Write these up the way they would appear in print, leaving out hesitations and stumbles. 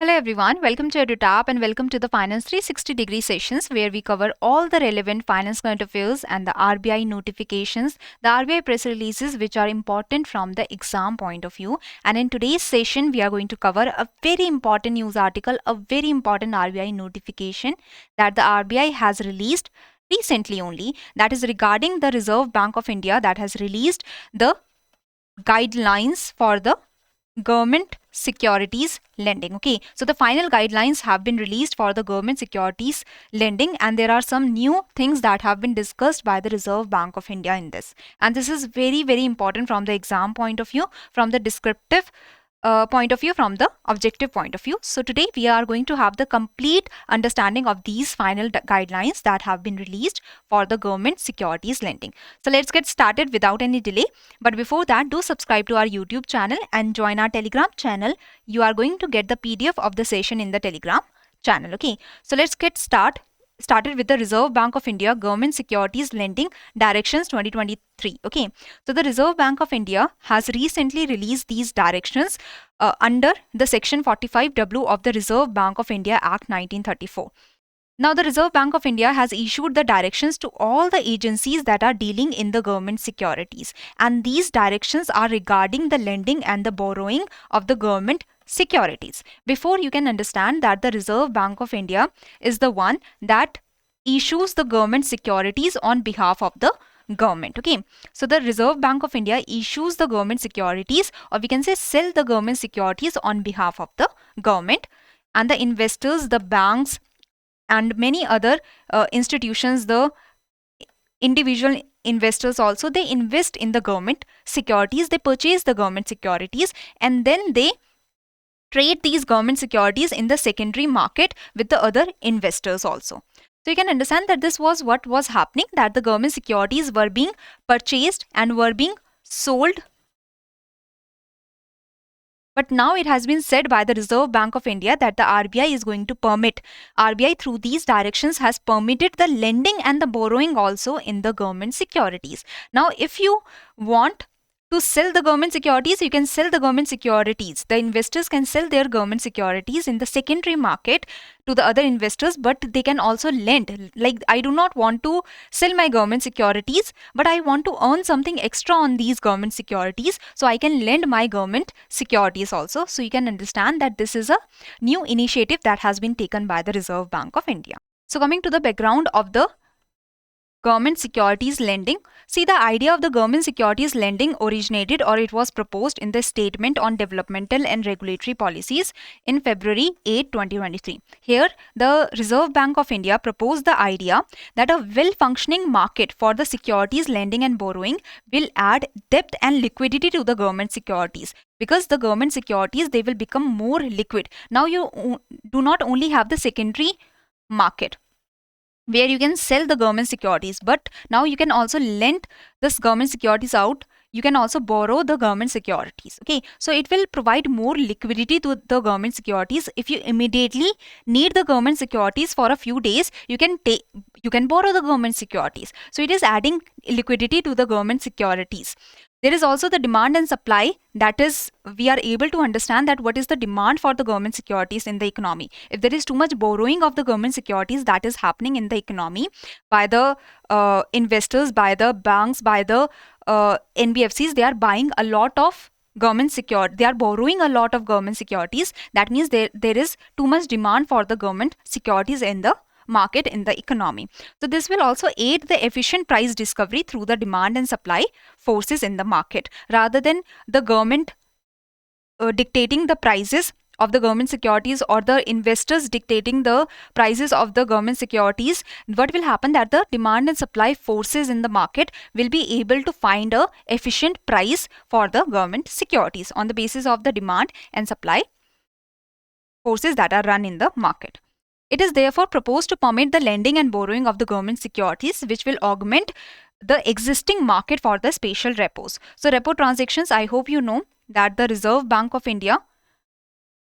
Hello everyone, welcome to EduTap and welcome to the Finance 360-degree sessions where we cover all the relevant finance current affairs and the RBI notifications, the RBI press releases which are important from the exam point of view. And in today's session, we are going to cover a very important news article, a very important RBI notification that the RBI has released recently only, that is regarding the Reserve Bank of India that has released the guidelines for the government securities lending. Okay, so the final guidelines have been released for the government securities lending, and there are some new things that have been discussed by the Reserve Bank of India in this. And this is very, very important from the exam point of view, from the descriptive point of view, from the objective point of view. So today we are going to have the complete understanding of these final guidelines that have been released for the government securities lending. So let's get started without any delay. But before that, do subscribe to our YouTube channel and join our Telegram channel. You are going to get the PDF of the session in the Telegram channel. Okay, so let's get started with the Reserve Bank of India Government Securities Lending Directions 2023. Okay, so the Reserve Bank of India has recently released these directions under the Section 45W of the Reserve Bank of India Act 1934. Now, the Reserve Bank of India has issued the directions to all the agencies that are dealing in the government securities, and these directions are regarding the lending and the borrowing of the government securities. Before you can understand that the Reserve Bank of India is the one that issues the government securities on behalf of the government. Okay, so the Reserve Bank of India issues the government securities, or we can say sell the government securities on behalf of the government, and the investors, the banks, and many other institutions, the individual investors also, they invest in the government securities, they purchase the government securities, and then they trade these government securities in the secondary market with the other investors also. So you can understand that this was what was happening, that the government securities were being purchased and were being sold. But now it has been said by the Reserve Bank of India that the RBI is going to permit, RBI through these directions has permitted the lending and the borrowing also in the government securities. Now, if you want to sell the government securities, you can sell the government securities. The investors can sell their government securities in the secondary market to the other investors, but they can also lend. Like, I do not want to sell my government securities, but I want to earn something extra on these government securities, so I can lend my government securities also. So you can understand that this is a new initiative that has been taken by the Reserve Bank of India. So coming to the background of the government securities lending. See, the idea of the government securities lending originated, or it was proposed in the Statement on Developmental and Regulatory Policies in February 8, 2023. Here, the Reserve Bank of India proposed the idea that a well-functioning market for the securities lending and borrowing will add depth and liquidity to the government securities. Because the government securities, they will become more liquid. Now, you do not only have the secondary market where you can sell the government securities, but now you can also lend this government securities out. You can also borrow the government securities. Okay, so it will provide more liquidity to the government securities. If you immediately need the government securities for a few days, you can borrow the government securities. So it is adding liquidity to the government securities. There is also the demand and supply, that is, we are able to understand that what is the demand for the government securities in the economy. If there is too much borrowing of the government securities that is happening in the economy by the investors, by the banks, by the NBFCs, they are buying a lot of government security, they are borrowing a lot of government securities. That means there is too much demand for the government securities in the market, in the economy. So this will also aid the efficient price discovery through the demand and supply forces in the market, rather than the government dictating the prices of the government securities, or the investors dictating the prices of the government securities. What will happen, that the demand and supply forces in the market will be able to find a efficient price for the government securities on the basis of the demand and supply forces that are run in the market. It is therefore proposed to permit the lending and borrowing of the government securities, which will augment the existing market for the special repos. So repo transactions, I hope you know that the Reserve Bank of India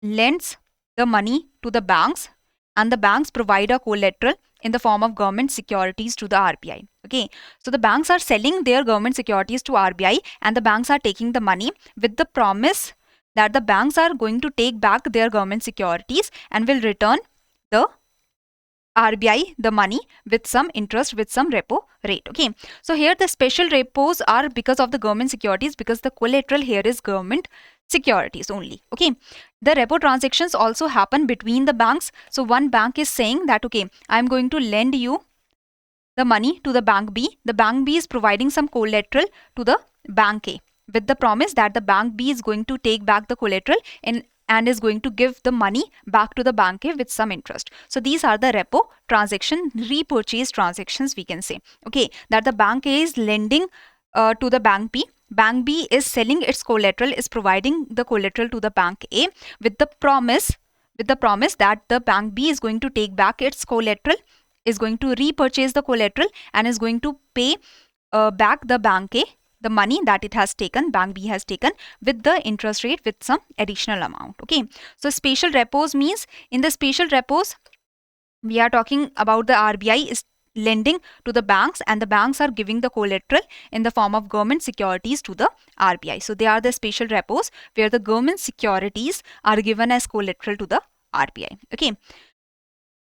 lends the money to the banks, and the banks provide a collateral in the form of government securities to the RBI. Okay, so the banks are selling their government securities to RBI, and the banks are taking the money with the promise that the banks are going to take back their government securities and will return the RBI the money with some interest, with some repo rate. Okay, so here the special repos are because of the government securities, because the collateral here is government securities only. Okay, the repo transactions also happen between the banks. So one bank is saying that, okay, I am going to lend you the money to the bank B. The bank B is providing some collateral to the bank A with the promise that the bank B is going to take back the collateral and is going to give the money back to the bank A with some interest. So these are the repo transaction, repurchase transactions, we can say. Okay, that the bank A is lending to the bank B. Bank B is selling its collateral, is providing the collateral to the bank A with the promise that the bank B is going to take back its collateral, is going to repurchase the collateral, and is going to pay back the bank A the money that it has taken, bank B has taken, with the interest rate with some additional amount. Okay, so special repos means, in the special repos we are talking about the RBI is lending to the banks and the banks are giving the collateral in the form of government securities to the RBI. So they are the special repos where the government securities are given as collateral to the RBI. Okay,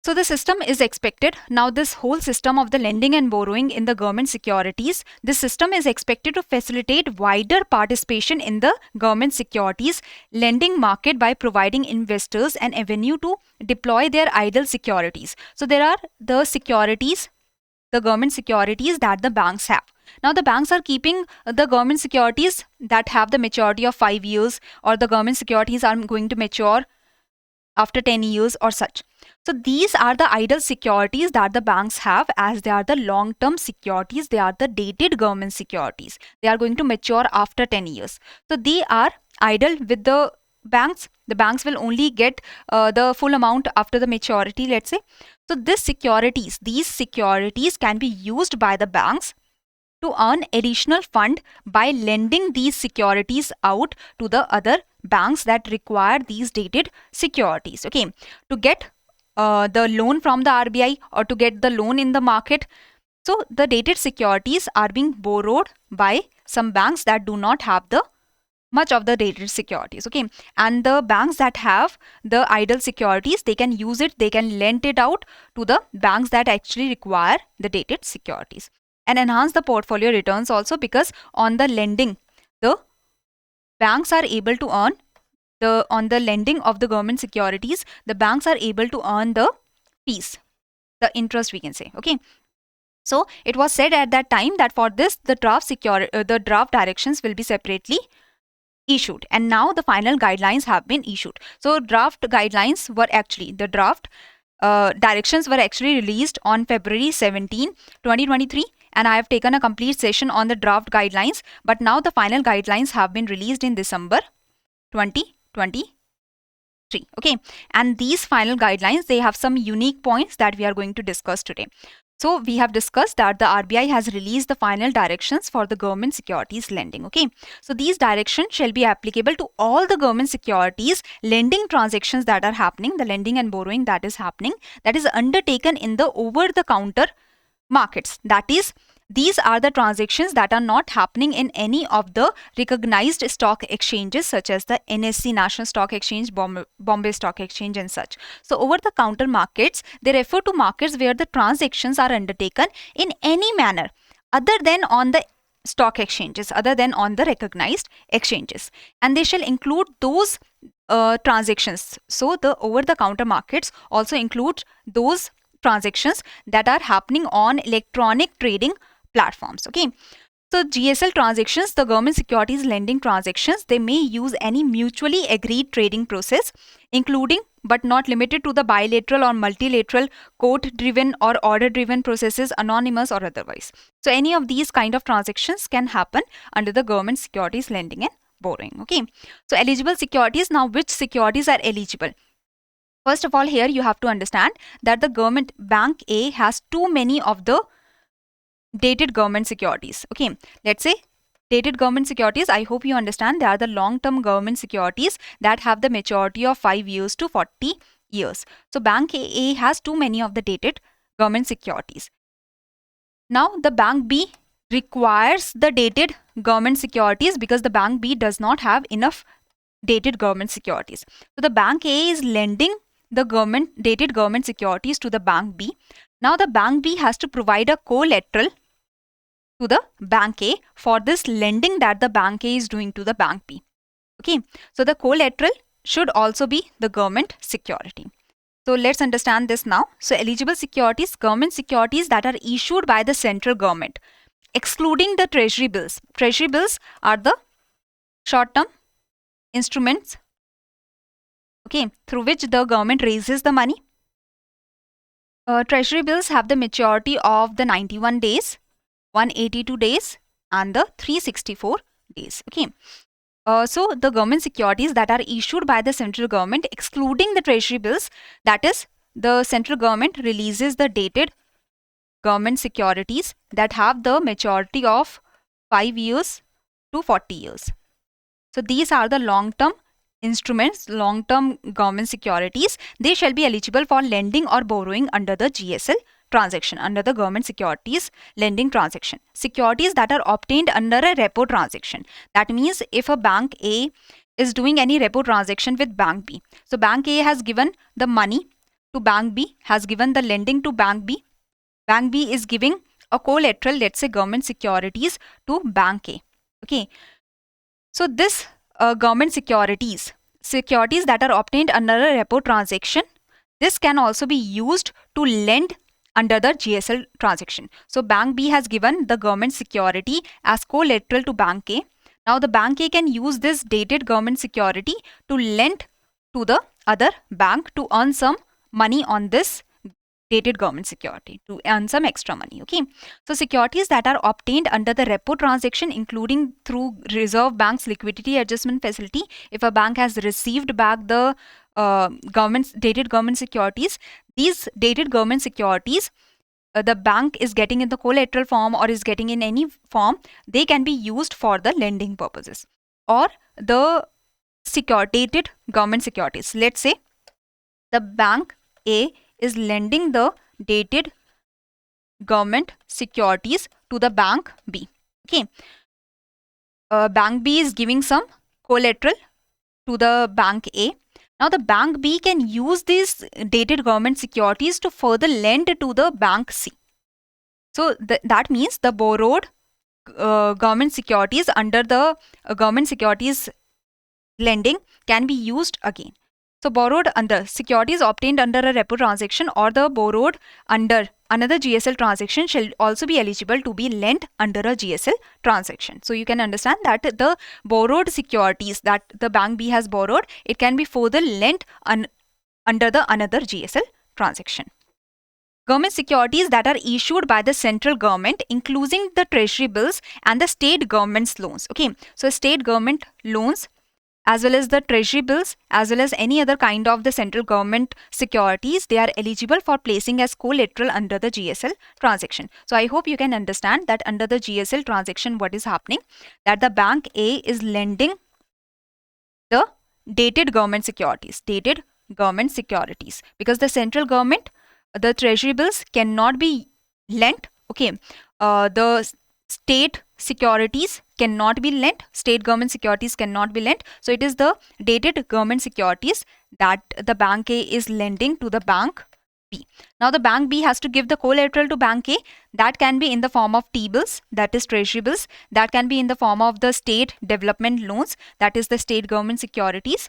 so the system is expected, now this whole system of the lending and borrowing in the government securities, this system is expected to facilitate wider participation in the government securities lending market by providing investors an avenue to deploy their idle securities. So there are the securities, the government securities that the banks have. Now the banks are keeping the government securities that have the maturity of 5 years, or the government securities are going to mature after 10 years or such. So these are the idle securities that the banks have, as they are the long-term securities, they are the dated government securities. They are going to mature after 10 years. So they are idle with the banks. The banks will only get the full amount after the maturity, let's say. So these securities can be used by the banks to earn additional fund by lending these securities out to the other banks that require these dated securities. Okay, to get the loan from the RBI or to get the loan in the market. So the dated securities are being borrowed by some banks that do not have the much of the dated securities. Okay, and the banks that have the idle securities, they can use it, they can lend it out to the banks that actually require the dated securities, and enhance the portfolio returns also, because on the lending the banks are able to earn on the lending of the government securities, the banks are able to earn the fees, the interest, we can say. Okay, so it was said at that time that for this the draft directions will be separately issued, and now the final guidelines have been issued. So draft guidelines were actually, the draft directions were actually released on February 17, 2023, and I have taken a complete session on the draft guidelines, but now the final guidelines have been released in December 2023. Okay, and these final guidelines, they have some unique points that we are going to discuss today. So we have discussed that the RBI has released the final directions for the government securities lending. Okay, so these directions shall be applicable to all the government securities lending transactions that are happening, the lending and borrowing that is happening, that is undertaken in the over-the-counter markets. That is, these are the transactions that are not happening in any of the recognized stock exchanges such as the NSE, National Stock Exchange, Bombay Stock Exchange and such. So over the counter markets, they refer to markets where the transactions are undertaken in any manner other than on the stock exchanges, other than on the recognized exchanges, and they shall include those transactions. So the over the counter markets also include those transactions that are happening on electronic trading platforms. Okay, so GSL transactions, the government securities lending transactions, they may use any mutually agreed trading process, including but not limited to the bilateral or multilateral, court-driven or order-driven processes, anonymous or otherwise. So any of these kind of transactions can happen under the government securities lending and borrowing. Okay, so eligible securities. Now, which securities are eligible? First of all, here you have to understand that the government bank A has too many of the dated government securities. Okay, let's say dated government securities, I hope you understand, they are the long-term government securities that have the maturity of 5 years to 40 years. So bank A has too many of the dated government securities. Now the bank B requires the dated government securities because the bank B does not have enough dated government securities. So the bank A is lending the dated government securities to the bank B. Now the bank B has to provide a collateral to the bank A for this lending that the bank A is doing to the bank B. Okay, so the collateral should also be the government security. So let's understand this now. So eligible securities, government securities that are issued by the central government, excluding the treasury bills. Treasury bills are the short-term instruments, okay, through which the government raises the money. Treasury bills have the maturity of the 91 days, 182 days and the 364 days. Okay. So the government securities that are issued by the central government, excluding the treasury bills, that is, the central government releases the dated government securities that have the maturity of 5 years to 40 years. So these are the long-term instruments, long-term government securities. They shall be eligible for lending or borrowing under the GSL transaction, under the government securities lending transaction. Securities that are obtained under a repo transaction. That means if a bank A is doing any repo transaction with bank B. So bank A has given the money to bank B, has given the lending to bank B. Bank B is giving a collateral, let's say government securities, to bank A. Okay. So this government securities that are obtained under a repo transaction, this can also be used to lend under the GSL transaction. So bank B has given the government security as collateral to bank A. Now the bank A can use this dated government security to lend to the other bank to earn some money on this dated government security, to earn some extra money. Okay. So securities that are obtained under the repo transaction, including through Reserve Bank's liquidity adjustment facility, if a bank has received back the dated government securities, these dated government securities the bank is getting in the collateral form or is getting in any form, they can be used for the lending purposes. Or the dated government securities. Let's say the bank A is lending the dated government securities to the bank B. Okay. Bank B is giving some collateral to the bank A. Now the bank B can use these dated government securities to further lend to the bank C. So that means the borrowed government securities under the government securities lending can be used again. So borrowed under securities obtained under a repo transaction or the borrowed under another GSL transaction shall also be eligible to be lent under a GSL transaction. So you can understand that the borrowed securities that the bank B has borrowed, it can be further lent under the another GSL transaction. Government securities that are issued by the central government, including the treasury bills and the state government's loans. Okay, so state government loans as well as the treasury bills, as well as any other kind of the central government securities, they are eligible for placing as collateral under the GSL transaction. So I hope you can understand that under the GSL transaction, what is happening, that the bank A is lending the dated government securities, because the central government, the treasury bills cannot be lent. Okay, the state securities cannot be lent, state government securities cannot be lent. So it is the dated government securities that the bank A is lending to the bank B. Now the bank B has to give the collateral to bank A. That can be in the form of T-bills, that is treasury bills. That can be in the form of the state development loans, that is the state government securities.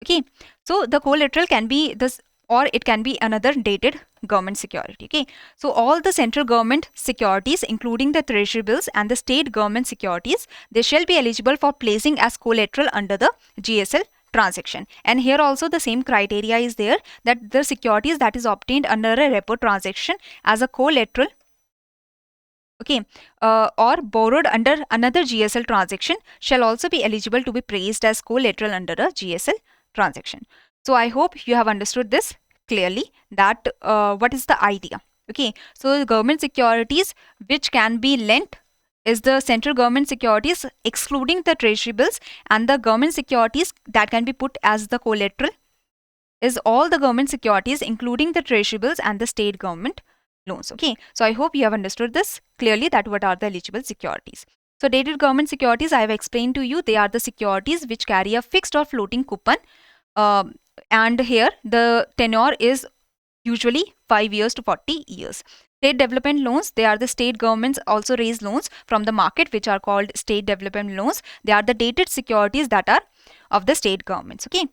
Okay, so the collateral can be this, or it can be another dated government security. Okay, so all the central government securities, including the treasury bills and the state government securities, they shall be eligible for placing as collateral under the GSL transaction. And here also the same criteria is there, that the securities that is obtained under a repo transaction as a collateral, okay, or borrowed under another GSL transaction shall also be eligible to be placed as collateral under a GSL transaction. So I hope you have understood this clearly, that what is the idea. Okay, so the government securities which can be lent is the central government securities excluding the treasury bills, and the government securities that can be put as the collateral is all the government securities including the treasury bills and the state government loans. Okay, so I hope you have understood this clearly, that what are the eligible securities. So dated government securities, I have explained to you, they are the securities which carry a fixed or floating coupon. And here the tenure is usually 5 years to 40 years. State development loans, they are the state governments also raise loans from the market, which are called state development loans. They are the dated securities that are of the state governments. Okay.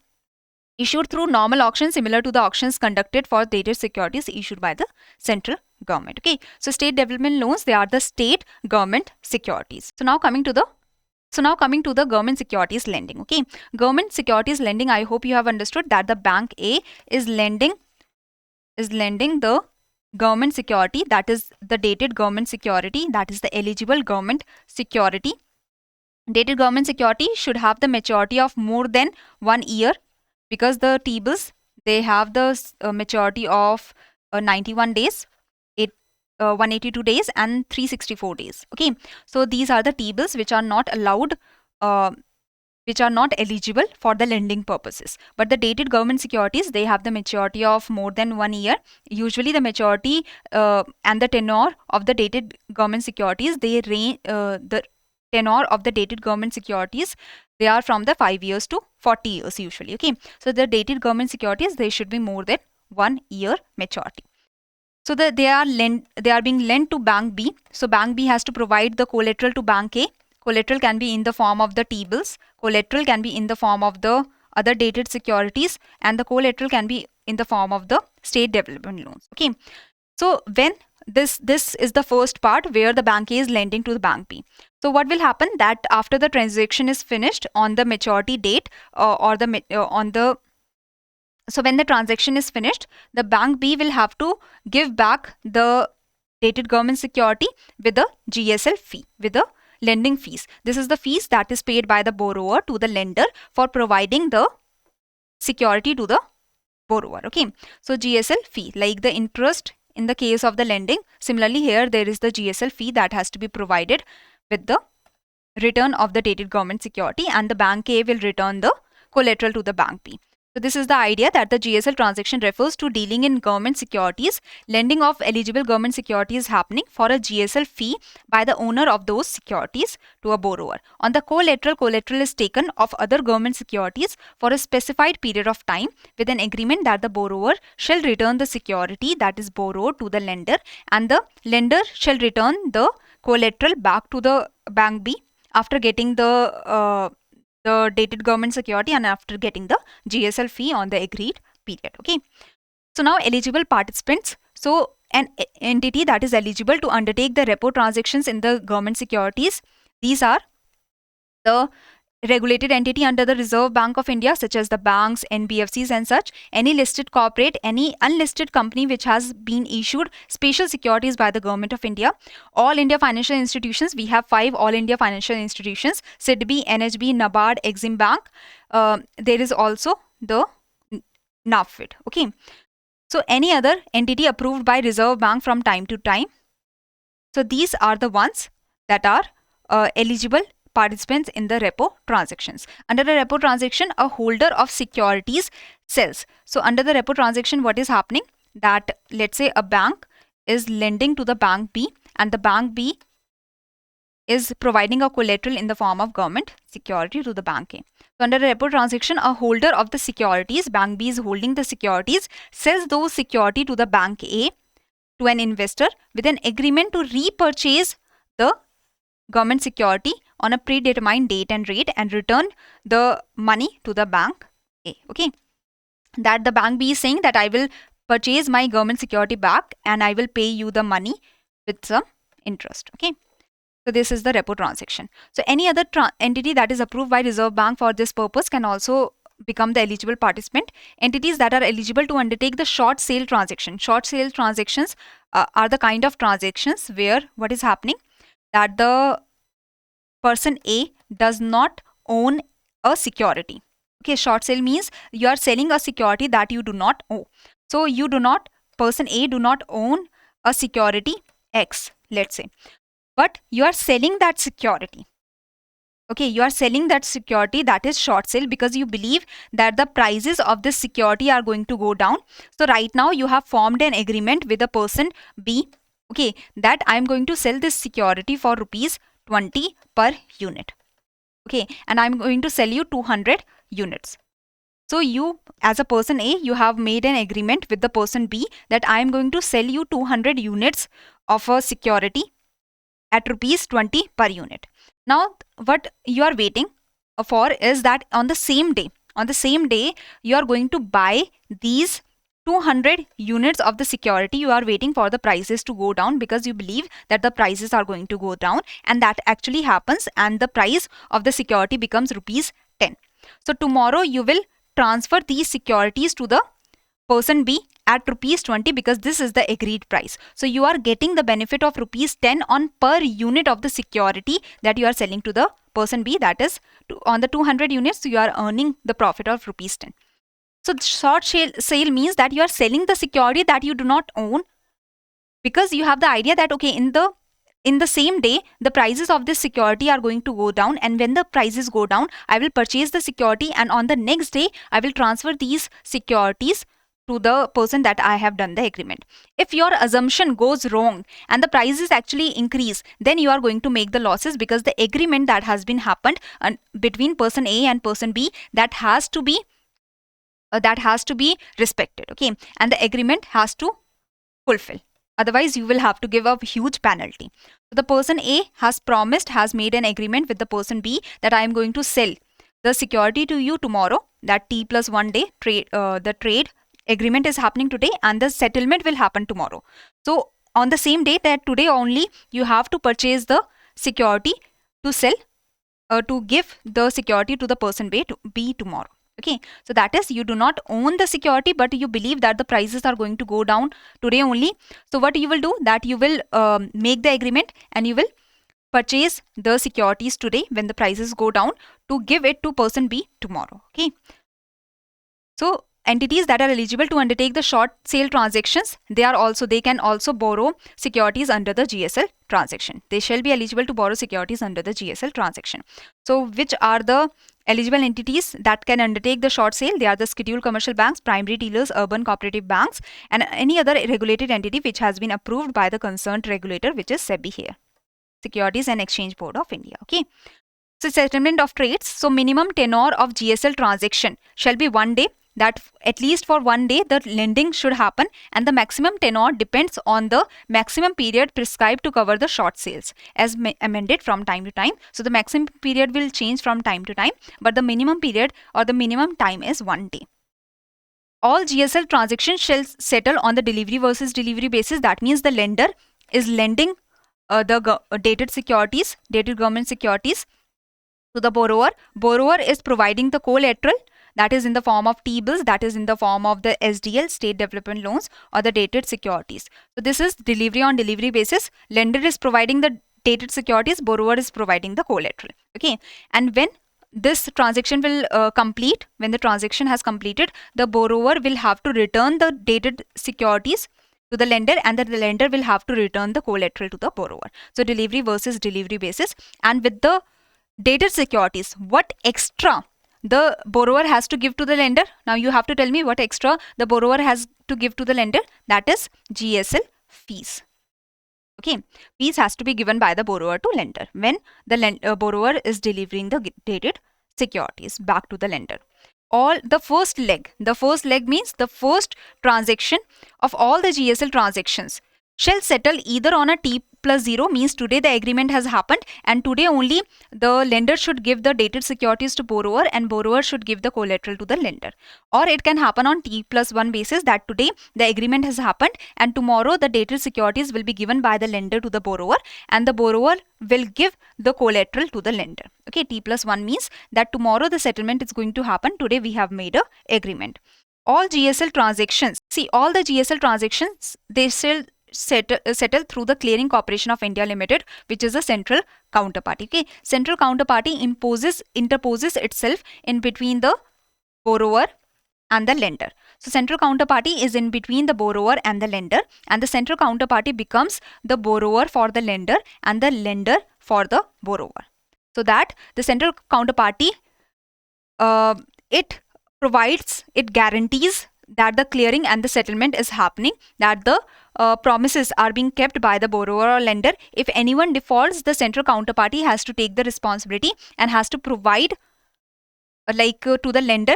Issued through normal auctions similar to the auctions conducted for dated securities issued by the central government. Okay. So state development loans, they are the state government securities. So now coming to the government securities lending. Okay. Government securities lending, I hope you have understood that the bank A is lending the government security, that is the dated government security, that is the eligible government security. Dated government security should have the maturity of more than 1 year, because the T-bills, they have the maturity of 91 days, 182 days and 364 days. Okay, so these are the T-bills which are not allowed, which are not eligible for the lending purposes. But the dated government securities, they have the maturity of more than 1 year. Usually the maturity and the tenure of the dated government securities, they range, the tenure of the dated government securities, they are from the 5 years to 40 years usually. Okay, so the dated government securities, they should be more than 1 year maturity. So they are being lent to bank B. So bank B has to provide the collateral to bank A. Collateral can be in the form of the T-bills. Collateral can be in the form of the other dated securities, and the collateral can be in the form of the state development loans. Okay. So when this is the first part where the bank A is lending to the bank B. So what will happen that after the transaction is finished on the maturity date so when the transaction is finished, the bank B will have to give back the dated government security with a GSL fee, with the lending fees. This is the fees that is paid by the borrower to the lender for providing the security to the borrower. Okay, so GSL fee, like the interest in the case of the lending, similarly here there is the GSL fee that has to be provided with the return of the dated government security, and the bank A will return the collateral to the bank B. So this is the idea that the GSL transaction refers to dealing in government securities. Lending of eligible government securities happening for a GSL fee by the owner of those securities to a borrower. On the collateral is taken of other government securities for a specified period of time with an agreement that the borrower shall return the security that is borrowed to the lender, and the lender shall return the collateral back to the bank B after getting the dated government security and after getting the GSL fee on the agreed period. Okay. So now eligible participants. So an entity that is eligible to undertake the repo transactions in the government securities, these are the regulated entity under the Reserve Bank of India, such as the banks, NBFCs and such, any listed corporate, any unlisted company which has been issued special securities by the Government of India, all India financial institutions. We have 5 all India financial institutions: SEBI, NHB, NABARD, Exim Bank. There is also the NABARD. Okay. So any other entity approved by Reserve Bank from time to time. So these are the ones that are eligible participants in the repo transactions. Under the repo transaction, a holder of securities sells. So under the repo transaction, what is happening? That let's say a bank is lending to the bank B, and the bank B is providing a collateral in the form of government security to the bank A. So under the repo transaction, a holder of the securities, bank B is holding the securities, sells those security to the bank A to an investor with an agreement to repurchase the government security on a predetermined date and rate and return the money to the bank A. Okay, that the bank B is saying that I will purchase my government security back and I will pay you the money with some interest. Okay, so this is the repo transaction. So any other entity that is approved by Reserve Bank for this purpose can also become the eligible participant. Entities that are eligible to undertake the short sale transaction. Short sale transactions are the kind of transactions where what is happening, that the person A does not own a security. Okay, short sale means you are selling a security that you do not own. So you do not, person A do not own a security X, let's say, but you are selling that security. Okay, you are selling that security, that is short sale, because you believe that the prices of this security are going to go down. So right now you have formed an agreement with the person B, okay, that I am going to sell this security for rupees 20 per unit. Okay, and I'm going to sell you 200 units. So you, as a person A, you have made an agreement with the person B that I am going to sell you 200 units of a security at rupees 20 per unit. Now, what you are waiting for is that on the same day, you are going to buy these 200 units of the security. You are waiting for the prices to go down because you believe that the prices are going to go down, and that actually happens, and the price of the security becomes rupees 10. So tomorrow you will transfer these securities to the person B at rupees 20 because this is the agreed price. So you are getting the benefit of rupees 10 on per unit of the security that you are selling to the person B. That is, on the 200 units, you are earning the profit of rupees 10. So short sale means that you are selling the security that you do not own, because you have the idea that, okay, in the same day, the prices of this security are going to go down, and when the prices go down, I will purchase the security, and on the next day, I will transfer these securities to the person that I have done the agreement. If your assumption goes wrong and the prices actually increase, then you are going to make the losses, because the agreement that has been happened between person A and person B, that has to be respected, okay, and the agreement has to fulfill. Otherwise, you will have to give a huge penalty. So the person A has made an agreement with the person B that I am going to sell the security to you tomorrow. That T plus 1 day the trade agreement is happening today, and the settlement will happen tomorrow. So on the same day, that today only, you have to purchase the security to sell to give the security to the person B tomorrow. Okay, so that is, you do not own the security, but you believe that the prices are going to go down today only. So what you will do, that you will make the agreement and you will purchase the securities today when the prices go down to give it to person B tomorrow. Okay, so entities that are eligible to undertake the short sale transactions, they can also borrow securities under the GSL transaction. They shall be eligible to borrow securities under the GSL transaction. So which are the eligible entities that can undertake the short sale? They are the scheduled commercial banks, primary dealers, urban cooperative banks, and any other regulated entity which has been approved by the concerned regulator, which is SEBI here, Securities and Exchange Board of India. Okay. So settlement of trades. So minimum tenure of GSL transaction shall be 1 day. That at least for 1 day the lending should happen, and the maximum tenure depends on the maximum period prescribed to cover the short sales, as amended from time to time. So the maximum period will change from time to time, but the minimum period or the minimum time is 1 day. All GSL transactions shall settle on the delivery versus delivery basis. That means the lender is lending the dated government securities to the borrower. Borrower is providing the collateral, that is in the form of T-bills, that is in the form of the SDL, state development loans, or the dated securities. So this is delivery on delivery basis. Lender is providing the dated securities, borrower is providing the collateral. Okay, and when this transaction will complete, when the transaction has completed, the borrower will have to return the dated securities to the lender, and the lender will have to return the collateral to the borrower. So delivery versus delivery basis. And with the dated securities, what extra the borrower has to give to the lender? Now you have to tell me what extra the borrower has to give to the lender. That is GSL fees. Okay, fees has to be given by the borrower to lender when the borrower is delivering the dated securities back to the lender. All the first leg means the first transaction of all the GSL transactions shall settle either on a T plus 0, means today the agreement has happened, and today only the lender should give the dated securities to borrower, and borrower should give the collateral to the lender. Or it can happen on T plus 1 basis, that today the agreement has happened and tomorrow the dated securities will be given by the lender to the borrower, and the borrower will give the collateral to the lender. Okay, T plus 1 means that tomorrow the settlement is going to happen, today we have made a agreement. All GSL transactions, all the GSL transactions, they shall settle through the Clearing Corporation of India Limited, which is a central counterparty. Okay, central counterparty interposes itself in between the borrower and the lender. So central counterparty is in between the borrower and the lender, and the central counterparty becomes the borrower for the lender and the lender for the borrower. So that the central counterparty it guarantees that the clearing and the settlement is happening, that the promises are being kept by the borrower or lender. If anyone defaults, the central counterparty has to take the responsibility and has to provide to the lender.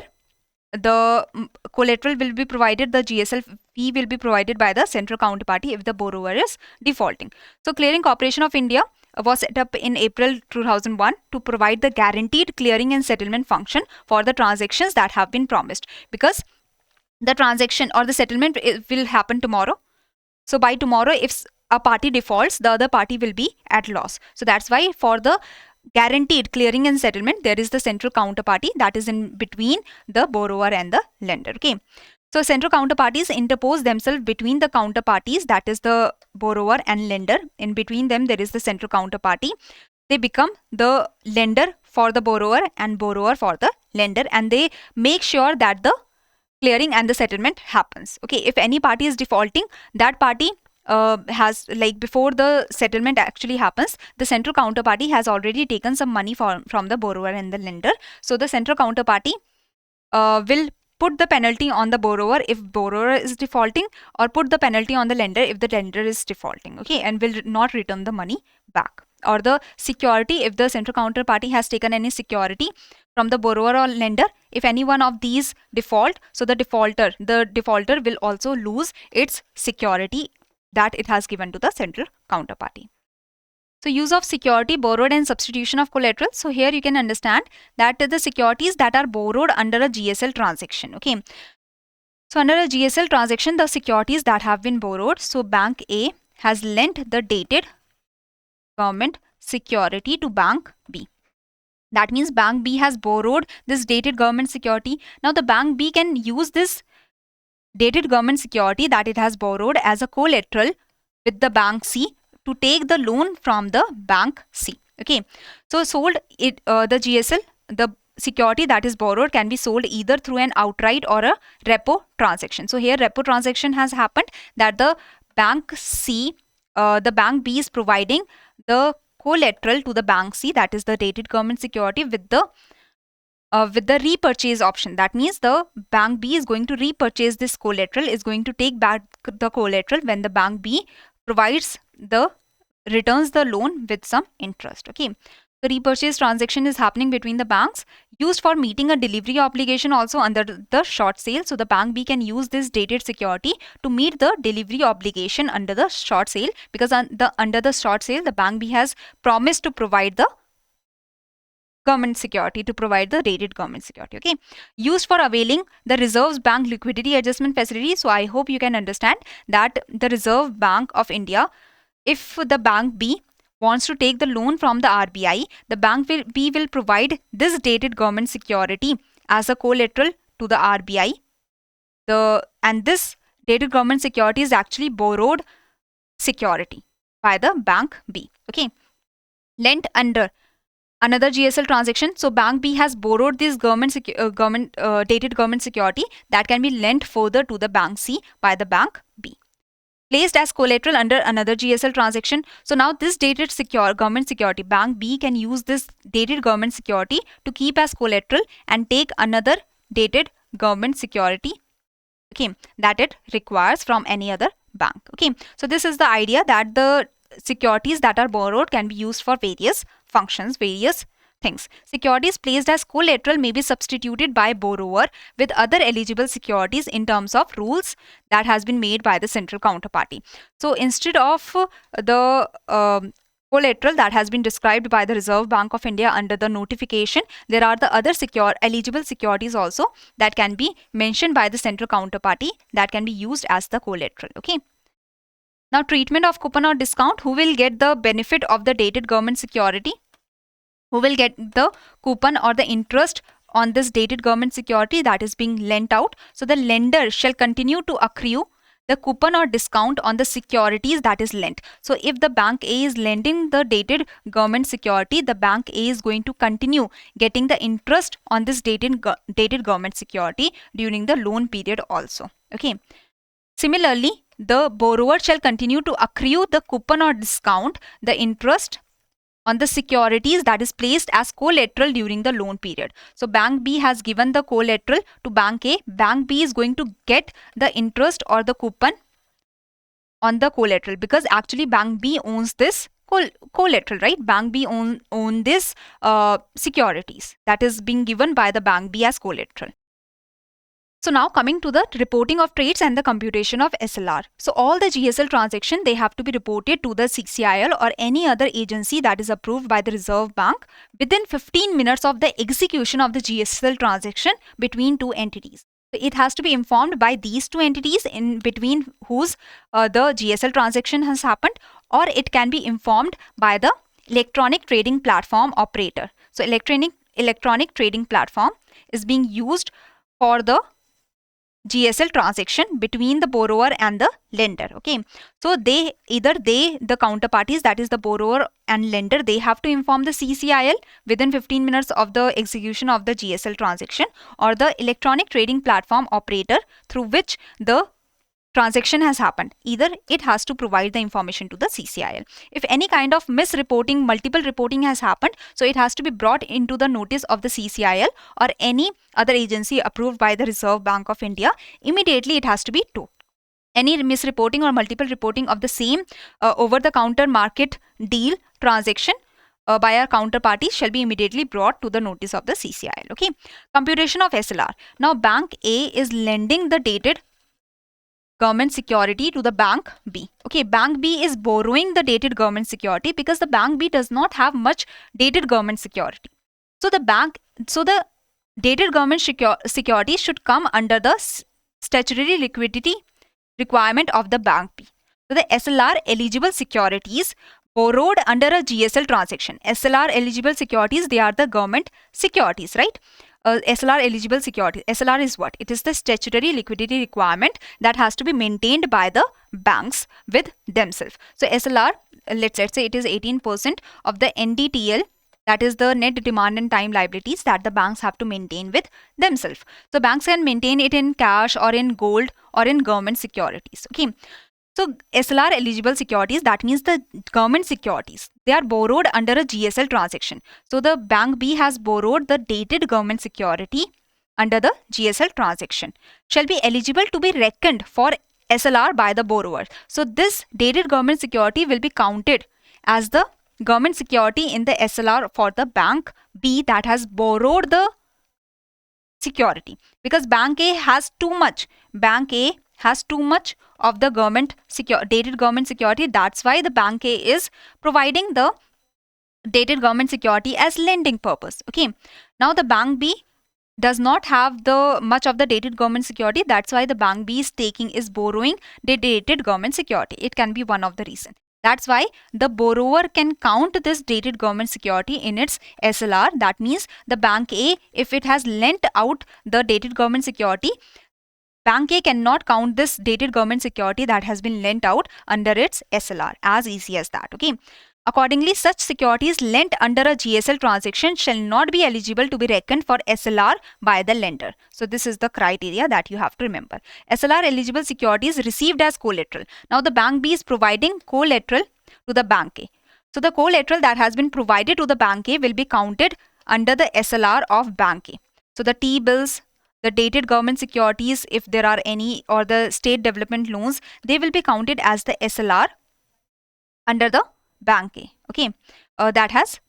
The collateral will be provided, the GSL fee will be provided by the central counterparty if the borrower is defaulting. So Clearing Corporation of India was set up in April 2001 to provide the guaranteed clearing and settlement function for the transactions that have been promised, because the transaction or the settlement will happen tomorrow. So by tomorrow, if a party defaults, the other party will be at loss. So that's why for the guaranteed clearing and settlement, there is the central counterparty that is in between the borrower and the lender. Okay. So central counterparties interpose themselves between the counterparties, that is the borrower and lender. In between them, there is the central counterparty. They become the lender for the borrower and borrower for the lender, and they make sure that the clearing and the settlement happens. Okay, if any party is defaulting, that party has, before the settlement actually happens, the central counterparty has already taken some money from the borrower and the lender. So the central counterparty will put the penalty on the borrower if borrower is defaulting, or put the penalty on the lender if the lender is defaulting. Okay, and will not return the money back. Or the security, if the central counterparty has taken any security from the borrower or lender, if any one of these default, so the defaulter will also lose its security that it has given to the central counterparty. So use of security borrowed and substitution of collateral. So here you can understand that the securities that are borrowed under a GSL transaction. Okay. So under a GSL transaction, the securities that have been borrowed. So Bank A has lent the dated government security to Bank B. That means Bank B has borrowed this dated government security. Now the Bank B can use this dated government security that it has borrowed as a collateral with the Bank C to take the loan from the Bank C. Okay. So sold it, the GSL, the security that is borrowed can be sold either through an outright or a repo transaction. So here repo transaction has happened, that the Bank C, the Bank B is providing the collateral to the Bank C, that is the dated government security, with the repurchase option. That means the Bank B is going to repurchase this collateral, is going to take back the collateral when the Bank B returns the loan with some interest. Okay. The repurchase transaction is happening between the banks, used for meeting a delivery obligation also under the short sale. So the Bank B can use this dated security to meet the delivery obligation under the short sale, because under the short sale, the Bank B has promised to provide the government security, to provide the dated government security. Okay. Used for availing the Reserve Bank liquidity adjustment facility. So I hope you can understand that the Reserve Bank of India, if the Bank B wants to take the loan from the RBI, the Bank B will provide this dated government security as a collateral to the RBI. And this dated government security is actually borrowed security by the Bank B. Okay. Lent under another GSL transaction. So Bank B has borrowed this dated government security that can be lent further to the Bank C by the Bank B. Placed as collateral under another GSL transaction. So now this dated government security, Bank B can use this dated government security to keep as collateral and take another dated government security, okay, that it requires from any other bank. Okay. So this is the idea, that the securities that are borrowed can be used for various functions, various things. Securities placed as collateral may be substituted by borrower with other eligible securities in terms of rules that has been made by the central counterparty. So instead of the collateral that has been described by the Reserve Bank of India under the notification, there are the other eligible securities also that can be mentioned by the central counterparty that can be used as the collateral. Okay. Now treatment of coupon or discount. Who will get the benefit of the dated government security? Who will get the coupon or the interest on this dated government security that is being lent out? So the lender shall continue to accrue the coupon or discount on the securities that is lent. So if the Bank A is lending the dated government security, the Bank A is going to continue getting the interest on this dated government security during the loan period also. Okay. Similarly, the borrower shall continue to accrue the coupon or discount, the interest on the securities that is placed as collateral during the loan period. So Bank B has given the collateral to Bank A. Bank B is going to get the interest or the coupon on the collateral, because actually Bank B owns this collateral, right? Bank B own this securities that is being given by the Bank B as collateral. So now coming to the reporting of trades and the computation of SLR. So all the GSL transaction, they have to be reported to the CCIL or any other agency that is approved by the Reserve Bank within 15 minutes of the execution of the GSL transaction between two entities. So it has to be informed by these two entities in between whose the GSL transaction has happened, or it can be informed by the electronic trading platform operator. So electronic trading platform is being used for the GSL transaction between the borrower and the lender. Okay, so the counterparties, that is the borrower and lender, they have to inform the CCIL within 15 minutes of the execution of the GSL transaction, or the electronic trading platform operator through which the transaction has happened. Either it has to provide the information to the CCIL. If any kind of misreporting, multiple reporting has happened, so it has to be brought into the notice of the CCIL or any other agency approved by the Reserve Bank of India. Immediately it has to be told. Any misreporting or multiple reporting of the same over-the-counter market deal transaction by our counterparty shall be immediately brought to the notice of the CCIL. Okay, computation of SLR. Now Bank A is lending the dated government security to the Bank B. Okay, Bank B is borrowing the dated government security because the Bank B does not have much dated government security. So the dated government security should come under the statutory liquidity requirement of the Bank B. So the SLR eligible securities borrowed under a GSL transaction. SLR eligible securities, they are the government securities, right? SLR eligible security. SLR is what? It is the statutory liquidity requirement that has to be maintained by the banks with themselves. So SLR, let's say it is 18% of the NDTL, that is the net demand and time liabilities that the banks have to maintain with themselves. So banks can maintain it in cash or in gold or in government securities. Okay. So SLR eligible securities, that means the government securities, they are borrowed under a GSL transaction. So the Bank B has borrowed the dated government security under the GSL transaction, shall be eligible to be reckoned for SLR by the borrower. So this dated government security will be counted as the government security in the SLR for the Bank B that has borrowed the security, because Bank A has too much. Bank A has too much of the dated government security. That's why the Bank A is providing the dated government security as lending purpose. Okay. Now the Bank B does not have the much of the dated government security. That's why the Bank B is borrowing the dated government security. It can be one of the reasons. That's why the borrower can count this dated government security in its SLR. That means the Bank A, if it has lent out the dated government security, Bank A cannot count this dated government security that has been lent out under its SLR. As easy as that. Okay. Accordingly, such securities lent under a GSL transaction shall not be eligible to be reckoned for SLR by the lender. So this is the criteria that you have to remember. SLR eligible securities received as collateral. Now the Bank B is providing collateral to the Bank A. So the collateral that has been provided to the Bank A will be counted under the SLR of Bank A. So the T-bills, the dated government securities, if there are any, or the state development loans, they will be counted as the SLR under the Bank A. Okay, that has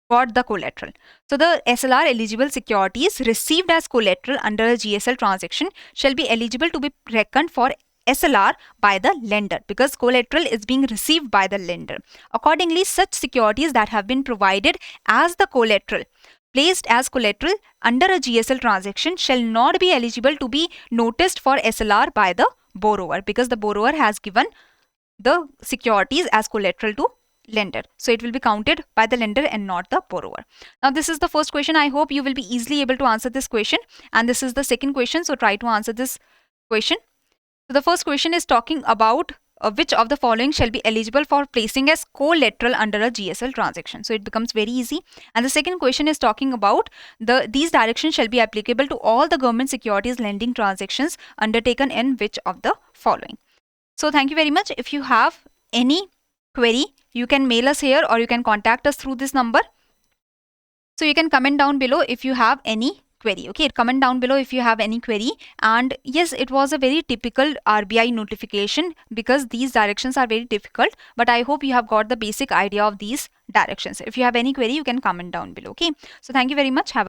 got the collateral. So the SLR eligible securities received as collateral under a GSL transaction shall be eligible to be reckoned for SLR by the lender, because collateral is being received by the lender. Accordingly, such securities that have been provided as the collateral, placed as collateral under a GSL transaction, shall not be eligible to be noticed for SLR by the borrower, because the borrower has given the securities as collateral to lender. So it will be counted by the lender and not the borrower. Now this is the first question. I hope you will be easily able to answer this question. And this is the second question. So try to answer this question. So the first question is talking about which of the following shall be eligible for placing as collateral under a GSL transaction. So it becomes very easy. And the second question is talking about these directions shall be applicable to all the government securities lending transactions undertaken in which of the following. So thank you very much. If you have any query You can mail us here or you can contact us through this number. So you can comment down below if you have any query. Okay, comment down below if you have any query. And yes, it was a very typical RBI notification because these directions are very difficult, but I hope you have got the basic idea of these directions. If you have any query, you can comment down below. Okay, so thank you very much. Have